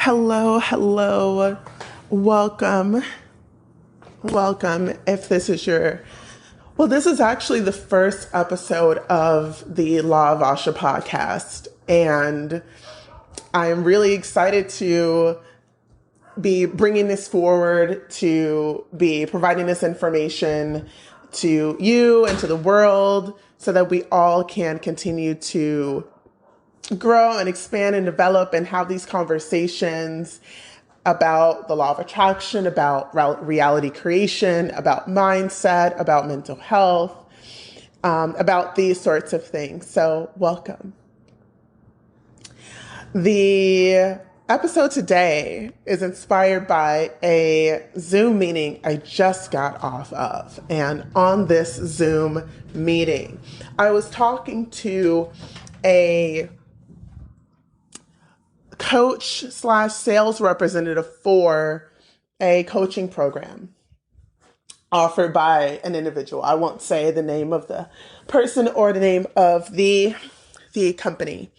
Hello, hello. Welcome. Welcome. If this is this is actually the first episode of the Law of Asha podcast. And I am really excited to be bringing this forward, to be providing this information to you and to the world so that we all can continue to grow and expand and develop and have these conversations about the law of attraction, about reality creation, about mindset, about mental health, about these sorts of things. So welcome. The episode today is inspired by a Zoom meeting I just got off of. And on this Zoom meeting, I was talking to a coach / sales representative for a coaching program offered by an individual. I won't say the name of the person or the name of the company.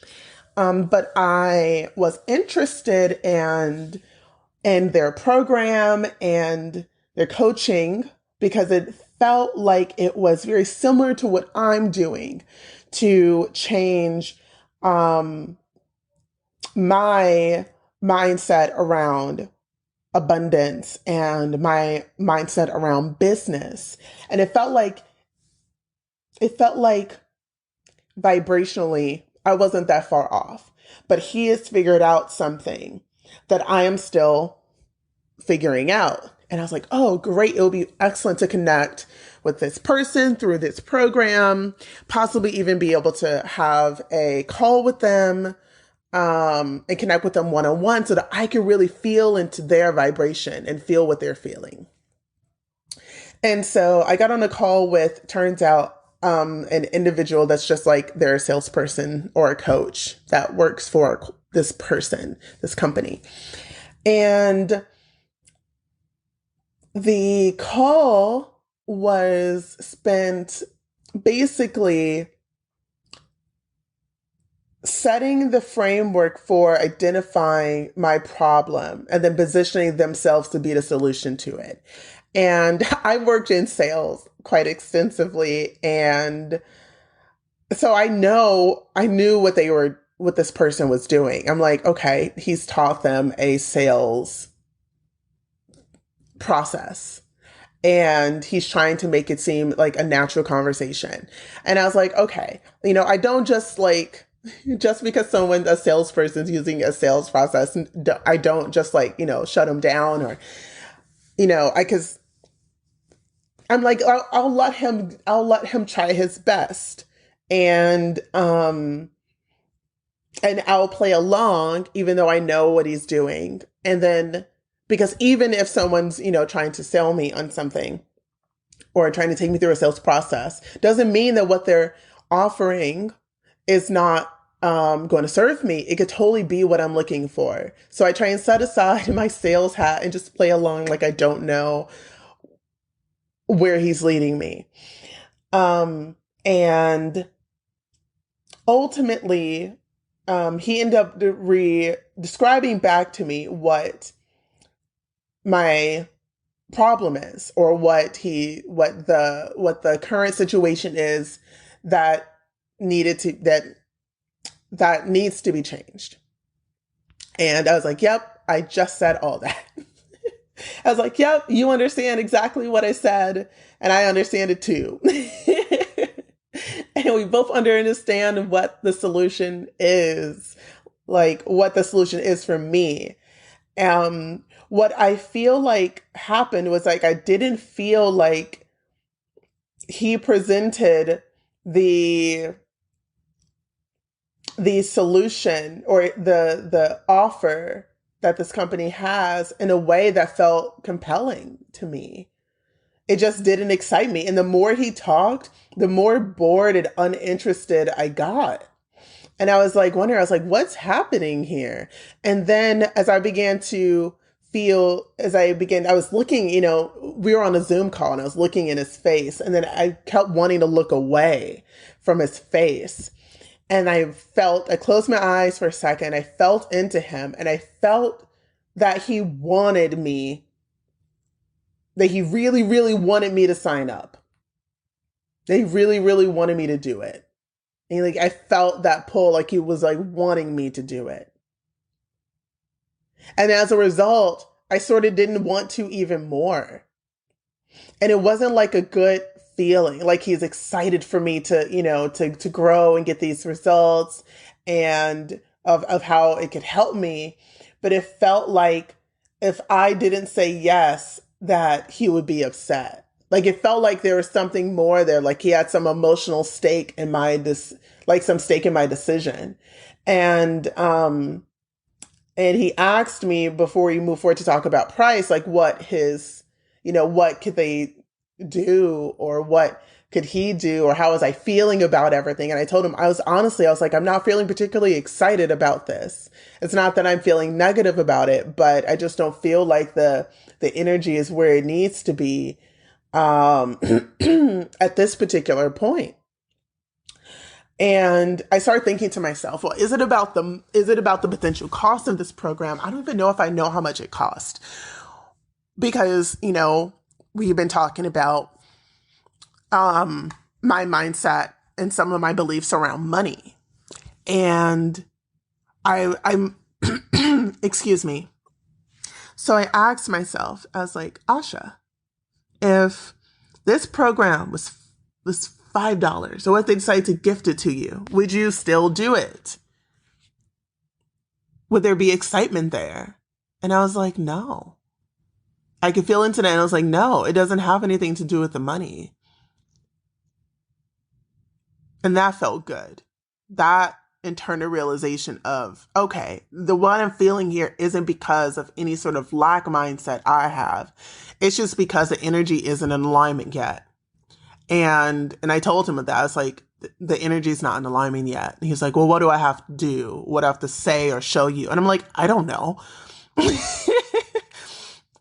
But I was interested in their program and their coaching because it felt like it was very similar to what I'm doing to change my mindset around abundance and my mindset around business. And it felt like vibrationally, I wasn't that far off, but he has figured out something that I am still figuring out. And I was like, oh, great. It would be excellent to connect with this person through this program, possibly even be able to have a call with them, and connect with them one-on-one so that I can really feel into their vibration and feel what they're feeling. And so I got on a call with, turns out, an individual that's just like they're a salesperson or a coach that works for this person, this company. And the call was spent basically setting the framework for identifying my problem and then positioning themselves to be the solution to it. And I worked in sales quite extensively. And so I knew what this person was doing. I'm like, okay, he's taught them a sales process and he's trying to make it seem like a natural conversation. And I was like, okay, I don't just because a salesperson's using a sales process, I don't just shut them down or, because I'm like, I'll let him try his best. And I'll play along, even though I know what he's doing. And then, because even if someone's, trying to sell me on something or trying to take me through a sales process, doesn't mean that what they're offering is not going to serve me. It could totally be what I'm looking for. So I try and set aside my sales hat and just play along like I don't know where he's leading me. And ultimately, he ended up describing back to me what my problem is, or what the current situation is that needs to be changed. And I was like, yep, I just said all that. I was like, yep, you understand exactly what I said, and I understand it too. And we both understand what the solution is, what the solution is for me. What I feel like happened was I didn't feel like he presented the solution or the offer that this company has in a way that felt compelling to me. It just didn't excite me. And the more he talked, the more bored and uninterested I got. And I was wondering, what's happening here? And then as I began to I was looking, we were on a Zoom call and I was looking in his face, and then I kept wanting to look away from his face. And I closed my eyes for a second. I felt into him, and I felt that he wanted me, that he really, really wanted me to sign up. They really, really wanted me to do it. And like I felt that pull, like he was like wanting me to do it. And as a result, I sort of didn't want to even more. And it wasn't like a good feeling. Like he's excited for me to, to grow and get these results and of how it could help me. But it felt like if I didn't say yes, that he would be upset. Like it felt like there was something more there. Like he had some emotional stake in some stake in my decision. And he asked me before we moved forward to talk about price, like what could they do, or what could he do, or how was I feeling about everything? And I told him, I was like, I'm not feeling particularly excited about this. It's not that I'm feeling negative about it, but I just don't feel like the energy is where it needs to be at this particular point. And I started thinking to myself, well, is it about the potential cost of this program? I don't even know if I know how much it cost, because, we've been talking about my mindset and some of my beliefs around money. And I'm excuse me. So I asked myself, I was like, Asha, if this program was $5, or what they decided to gift it to you, would you still do it? Would there be excitement there? And I was like, no. I could feel into that, and I was like, no, it doesn't have anything to do with the money. And that felt good. That internal realization of, okay, what I'm feeling here isn't because of any sort of lack mindset I have. It's just because the energy isn't in alignment yet. And I told him that. I was like, the energy is not in alignment yet. And he's like, well, what do I have to do? What do I have to say or show you? And I'm like, I don't know.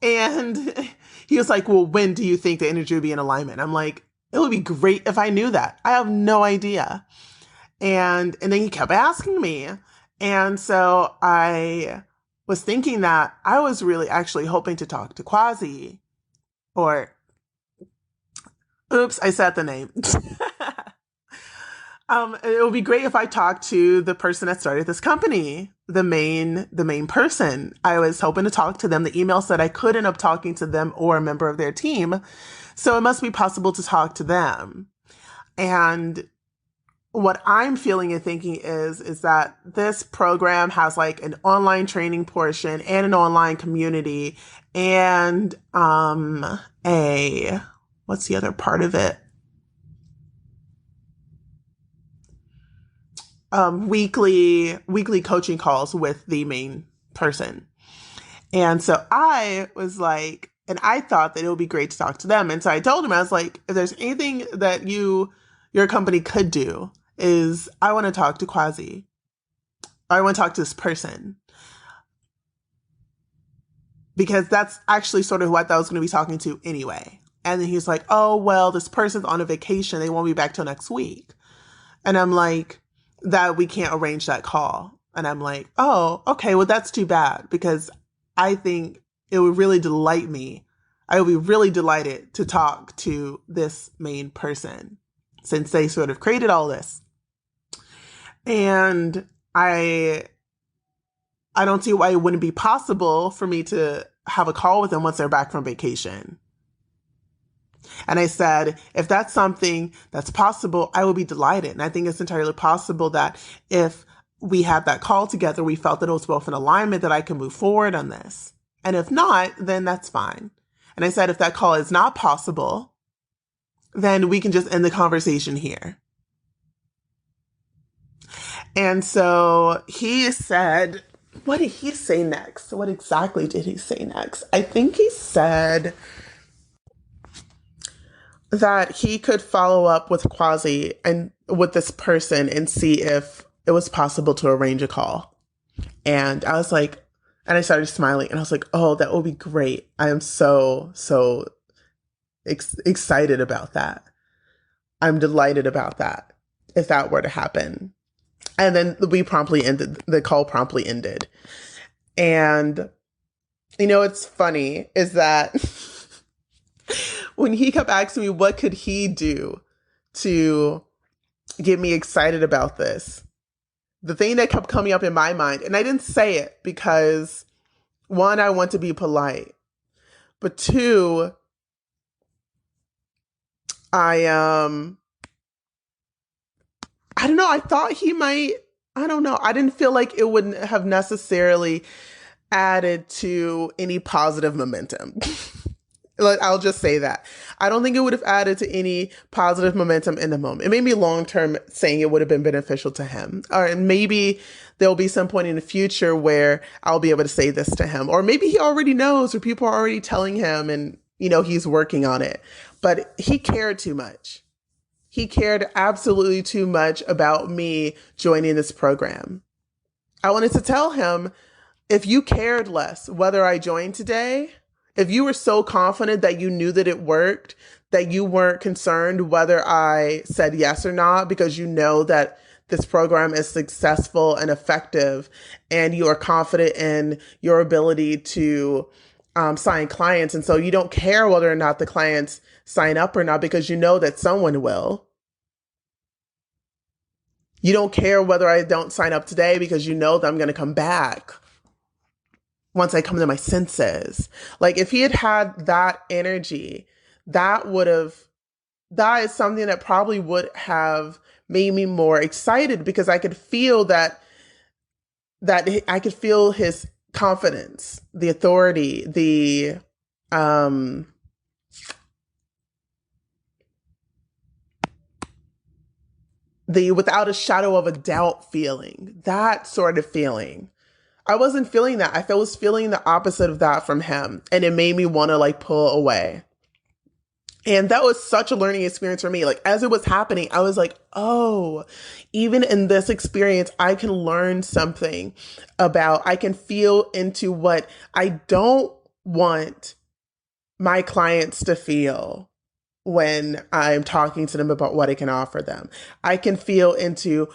And he was like, well, when do you think the energy would be in alignment? I'm like, it would be great if I knew that. I have no idea. And then he kept asking me. And so I was thinking that I was really actually hoping to talk to Quasi, or oops, I said the name. It would be great if I talked to the person that started this company, the main person. I was hoping to talk to them. The email said I could end up talking to them or a member of their team. So it must be possible to talk to them. And what I'm feeling and thinking is that this program has like an online training portion and an online community and what's the other part of it? Weekly coaching calls with the main person. And so I was like, and I thought that it would be great to talk to them. And so I told him, I was like, if there's anything that your company could do, is I want to talk to Quasi. I want to talk to this person. Because that's actually sort of what I was going to be talking to anyway. And then he's like, oh, well, this person's on a vacation. They won't be back till next week. And I'm like, that we can't arrange that call. And I'm like, oh, okay, well, that's too bad, because I think it would really delight me. I would be really delighted to talk to this main person, since they sort of created all this. And I don't see why it wouldn't be possible for me to have a call with them once they're back from vacation. And I said, if that's something that's possible, I will be delighted. And I think it's entirely possible that if we had that call together, we felt that it was both in alignment, that I can move forward on this. And if not, then that's fine. And I said, if that call is not possible, then we can just end the conversation here. And so he said, what did he say next? What exactly did he say next? I think he said that he could follow up with Quasi and with this person and see if it was possible to arrange a call. And I was like, and I started smiling, and I was like, oh, that would be great. I am so excited about that. I'm delighted about that, if that were to happen. And then the call promptly ended. And It's funny is that when he kept asking me what could he do to get me excited about this, the thing that kept coming up in my mind, and I didn't say it because one, I want to be polite, but two, I I don't know, I thought he might, I don't know, I didn't feel like it wouldn't have necessarily added to any positive momentum. I'll just say that. I don't think it would have added to any positive momentum in the moment. It made me long term saying it would have been beneficial to him. Or maybe there'll be some point in the future where I'll be able to say this to him. Or maybe he already knows, or people are already telling him and, he's working on it. But he cared too much. He cared absolutely too much about me joining this program. I wanted to tell him, if you cared less whether I joined today, if you were so confident that you knew that it worked, that you weren't concerned whether I said yes or not, because you know that this program is successful and effective, and you are confident in your ability to sign clients. And so you don't care whether or not the clients sign up or not, because you know that someone will. You don't care whether I don't sign up today because you know that I'm going to come back once I come to my senses. Like, if he had had that energy, that is something that probably would have made me more excited, because I could feel that I could feel his confidence, the authority, um the without a shadow of a doubt feeling, that sort of feeling. I wasn't feeling that. I was feeling the opposite of that from him. And it made me want to pull away. And that was such a learning experience for me. Like, as it was happening, I was like, oh, even in this experience, I can learn something I can feel into what I don't want my clients to feel when I'm talking to them about what I can offer them. I can feel into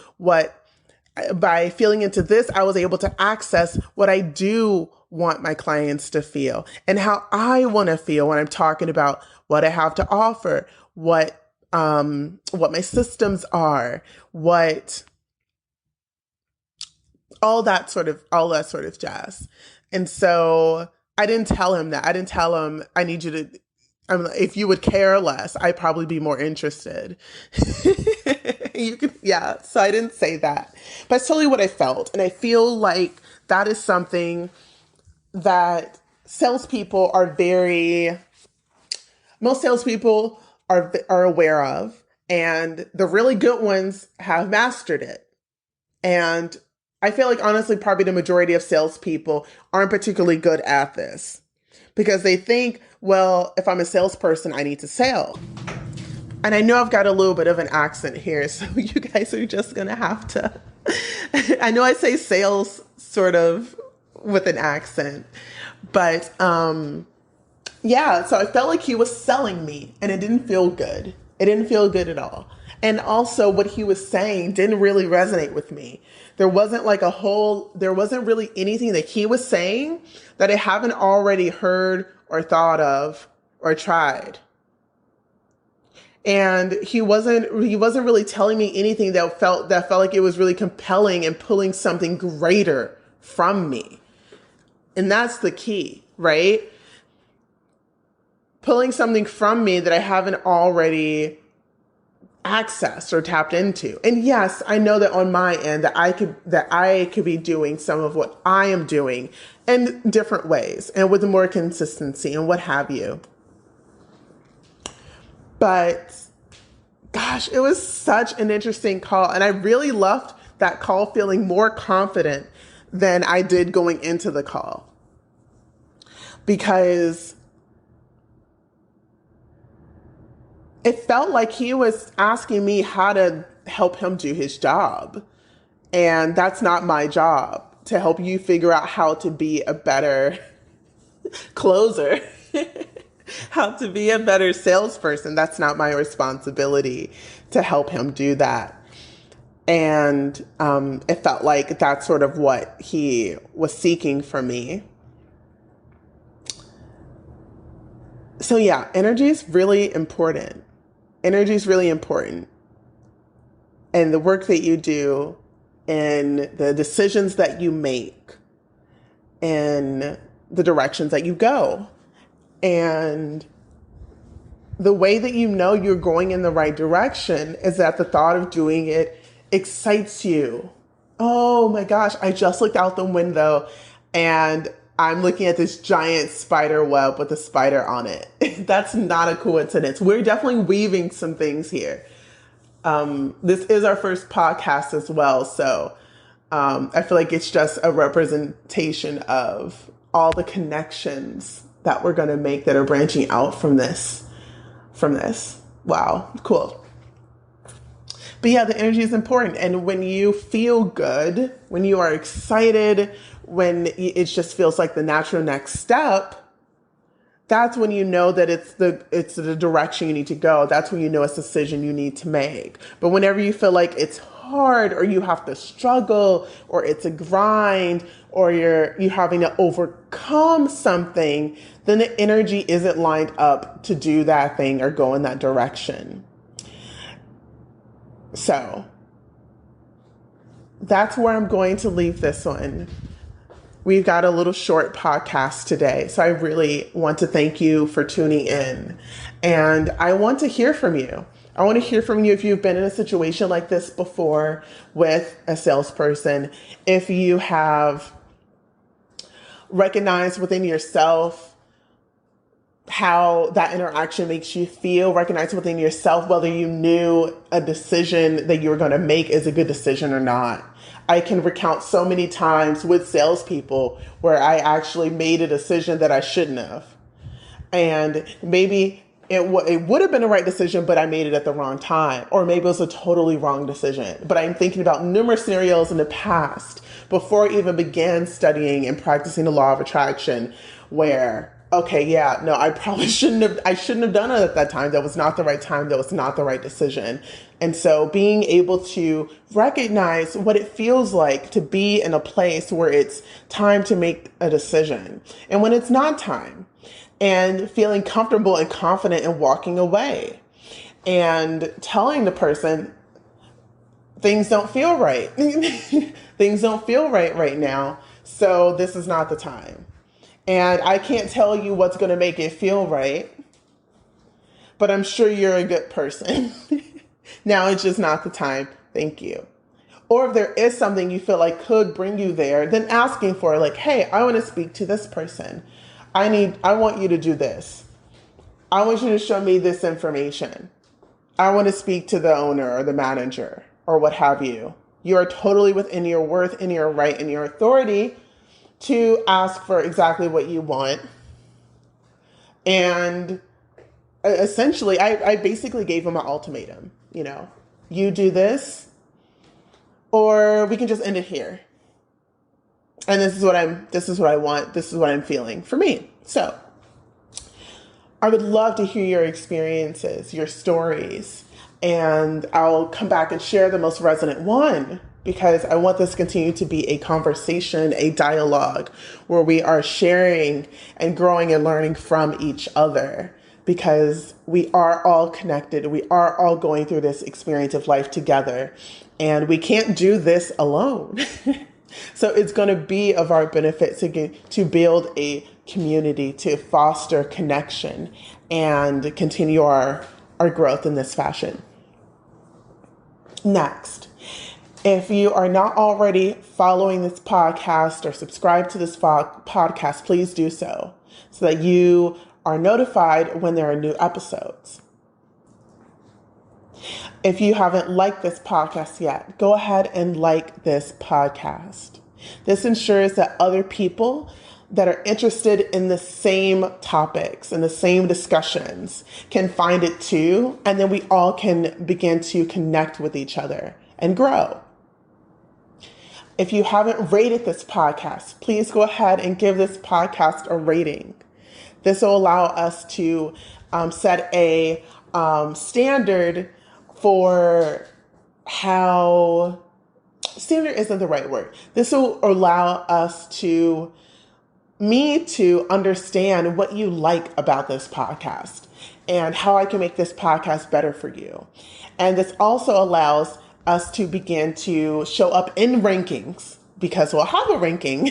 by feeling into this, I was able to access what I do want my clients to feel and how I want to feel when I'm talking about what I have to offer, what my systems are, what all that sort of jazz. And so I didn't tell him that. I didn't tell him, I need you to, if you would care less, I'd probably be more interested. Yeah. So I didn't say that, but that's totally what I felt. And I feel like that is something that most salespeople are aware of, and the really good ones have mastered it. And I feel like, honestly, probably the majority of salespeople aren't particularly good at this, because they think, well, if I'm a salesperson, I need to sell. And I know I've got a little bit of an accent here, so you guys are just going to have to. I know I say sales sort of with an accent, but yeah, so I felt like he was selling me, and it didn't feel good. It didn't feel good at all. And also, what he was saying didn't really resonate with me. There wasn't really anything that he was saying that I haven't already heard or thought of or tried. And he wasn't really telling me anything that felt like it was really compelling and pulling something greater from me. And that's the key, right? Pulling something from me that I haven't already accessed or tapped into. And yes, I know that on my end that I could be doing some of what I am doing in different ways and with more consistency and what have you. But gosh, it was such an interesting call. And I really left that call feeling more confident than I did going into the call. Because it felt like he was asking me how to help him do his job. And that's not my job, to help you figure out how to be a better closer, how to be a better salesperson. That's not my responsibility to help him do that. And it felt like that's sort of what he was seeking from me. So yeah, energy is really important. Energy is really important. And the work that you do and the decisions that you make and the directions that you go. And the way that you know you're going in the right direction is that the thought of doing it excites you. Oh my gosh, I just looked out the window and I'm looking at this giant spider web with a spider on it. That's not a coincidence. We're definitely weaving some things here. This is our first podcast as well, so I feel like it's just a representation of all the connections that we're going to make that are branching out from this. Wow, cool. But yeah, the energy is important. And when you feel good, when you are excited, when it just feels like the natural next step, that's when you know that it's the direction you need to go. That's when you know it's a decision you need to make. But whenever you feel like it's hard or you have to struggle or it's a grind or you're having to overcome something, then the energy isn't lined up to do that thing or go in that direction. So that's where I'm going to leave this one. We've got a little short podcast today, so I really want to thank you for tuning in. And I want to hear from you. I want to hear from you if you've been in a situation like this before with a salesperson, if you have recognized within yourself how that interaction makes you feel, recognize within yourself whether you knew a decision that you were going to make is a good decision or not. I can recount so many times with salespeople where I actually made a decision that I shouldn't have. And maybe it would have been the right decision, but I made it at the wrong time. Or maybe it was a totally wrong decision. But I'm thinking about numerous scenarios in the past before I even began studying and practicing the law of attraction where, okay, yeah, no, I probably shouldn't have done it at that time. That was not the right time. That was not the right decision. And so being able to recognize what it feels like to be in a place where it's time to make a decision and when it's not time, and feeling comfortable and confident in walking away and telling the person things don't feel right. Things don't feel right now. So this is not the time. And I can't tell you what's going to make it feel right, but I'm sure you're a good person. Now it's just not the time. Thank you. Or if there is something you feel like could bring you there, then asking for like, hey, I want to speak to this person. I want you to do this. I want you to show me this information. I want to speak to the owner or the manager or what have you. You are totally within your worth and your right and your authority to ask for exactly what you want. And essentially, I basically gave him an ultimatum. You do this or we can just end it here. And this is what I want. This is what I'm feeling for me. So I would love to hear your experiences, your stories, and I'll come back and share the most resonant one because I want this to continue to be a conversation, a dialogue where we are sharing and growing and learning from each other because we are all connected. We are all going through this experience of life together and we can't do this alone. So it's going to be of our benefit to build a community, to foster connection and continue our growth in this fashion. Next, if you are not already following this podcast or subscribed to this podcast, please do so that you are notified when there are new episodes. If you haven't liked this podcast yet, go ahead and like this podcast. This ensures that other people that are interested in the same topics and the same discussions can find it too, and then we all can begin to connect with each other and grow. If you haven't rated this podcast, please go ahead and give this podcast a rating. This will allow us to set a standard for standard isn't the right word. This will allow us to me to understand what you like about this podcast and how I can make this podcast better for you. And this also allows us to begin to show up in rankings, because we'll have a ranking,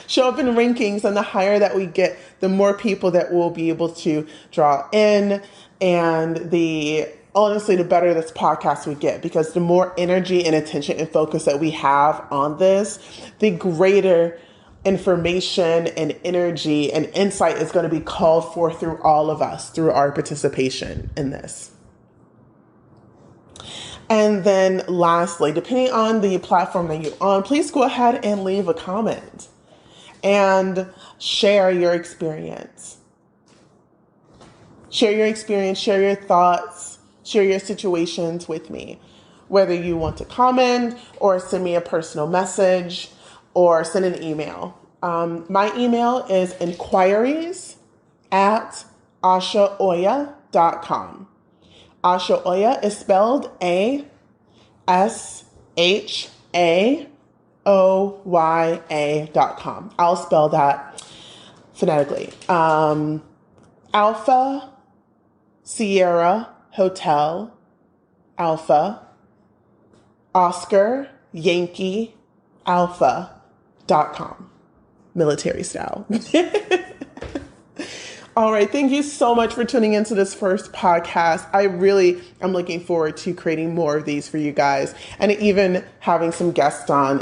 show up in rankings, and the higher that we get, the more people that we'll be able to draw in, and honestly, the better this podcast would get, because the more energy and attention and focus that we have on this, the greater information and energy and insight is going to be called for through all of us, through our participation in this. And then lastly, depending on the platform that you're on, please go ahead and leave a comment and share your experience. Share your experience, share your thoughts, share your situations with me. Whether you want to comment or send me a personal message or send an email. My email is inquiries@ashaoya.com. Asha Oya is spelled ASHAOYA.com. I'll spell that phonetically. Alpha, Sierra, Hotel, Alpha, Oscar, Yankee, Alpha.com. Military style. All right. Thank you so much for tuning into this first podcast. I really am looking forward to creating more of these for you guys and even having some guests on